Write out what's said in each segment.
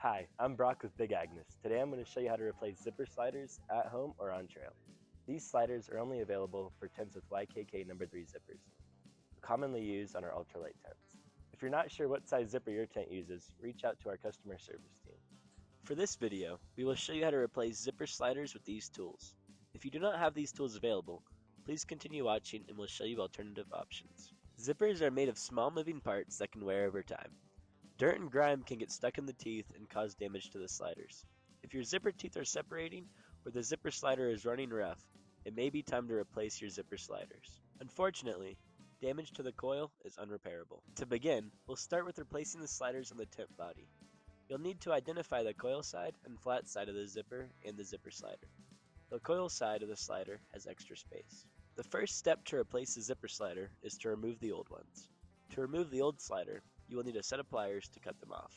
Hi, I'm Brock with Big Agnes. Today I'm going to show you how to replace zipper sliders at home or on trail. These sliders are only available for tents with YKK number 3 zippers, commonly used on our ultralight tents. If you're not sure what size zipper your tent uses, reach out to our customer service team. For this video, we will show you how to replace zipper sliders with these tools. If you do not have these tools available, please continue watching and we'll show you alternative options. Zippers are made of small moving parts that can wear over time. Dirt and grime can get stuck in the teeth and cause damage to the sliders. If your zipper teeth are separating or the zipper slider is running rough, it may be time to replace your zipper sliders. Unfortunately, damage to the coil is unrepairable. To begin, we'll start with replacing the sliders on the tent body. You'll need to identify the coil side and flat side of the zipper and the zipper slider. The coil side of the slider has extra space. The first step to replace the zipper slider is to remove the old ones. To remove the old slider, you will need a set of pliers to cut them off.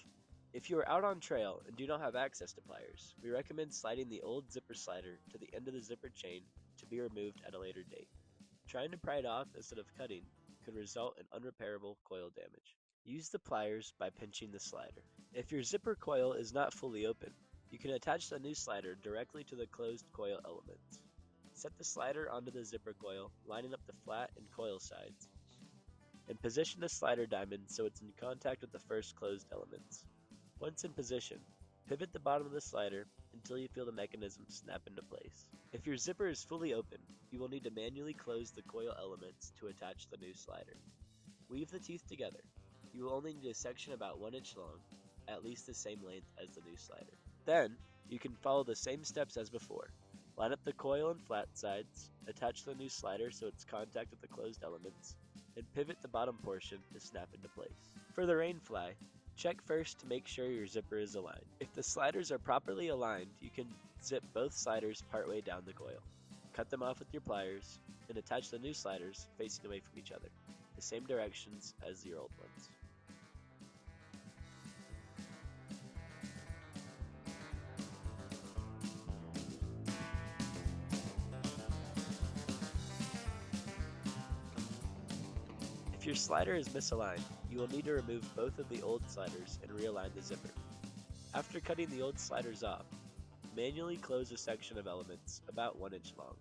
If you are out on trail and do not have access to pliers, we recommend sliding the old zipper slider to the end of the zipper chain to be removed at a later date. Trying to pry it off instead of cutting could result in unrepairable coil damage. Use the pliers by pinching the slider. If your zipper coil is not fully open, you can attach the new slider directly to the closed coil elements. Set the slider onto the zipper coil, lining up the flat and coil sides, and position the slider diamond so it's in contact with the first closed elements. Once in position, pivot the bottom of the slider until you feel the mechanism snap into place. If your zipper is fully open, you will need to manually close the coil elements to attach the new slider. Weave the teeth together. You will only need a section about 1 inch long, at least the same length as the new slider. Then, you can follow the same steps as before. Line up the coil and flat sides, attach the new slider so it's contact with the closed elements, and pivot the bottom portion to snap into place. For the rain fly, check first to make sure your zipper is aligned. If the sliders are properly aligned, you can zip both sliders partway down the coil. Cut them off with your pliers, and attach the new sliders facing away from each other, the same directions as your old ones. If your slider is misaligned, you will need to remove both of the old sliders and realign the zipper. After cutting the old sliders off, manually close a section of elements about 1 inch long.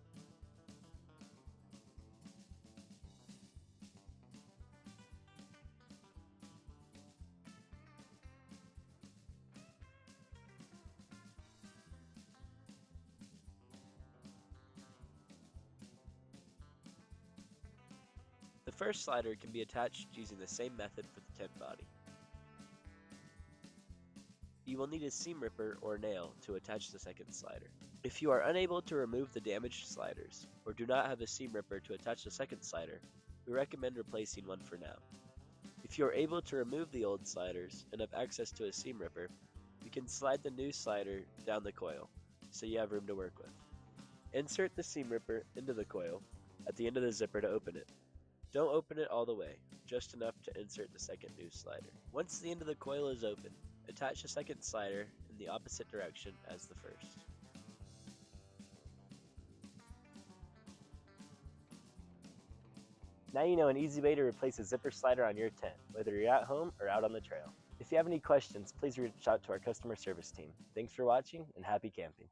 The first slider can be attached using the same method for the tent body. You will need a seam ripper or nail to attach the second slider. If you are unable to remove the damaged sliders, or do not have a seam ripper to attach the second slider, we recommend replacing one for now. If you are able to remove the old sliders and have access to a seam ripper, you can slide the new slider down the coil, so you have room to work with. Insert the seam ripper into the coil at the end of the zipper to open it. Don't open it all the way, just enough to insert the second new slider. Once the end of the coil is open, attach the second slider in the opposite direction as the first. Now you know an easy way to replace a zipper slider on your tent, whether you're at home or out on the trail. If you have any questions, please reach out to our customer service team. Thanks for watching and happy camping.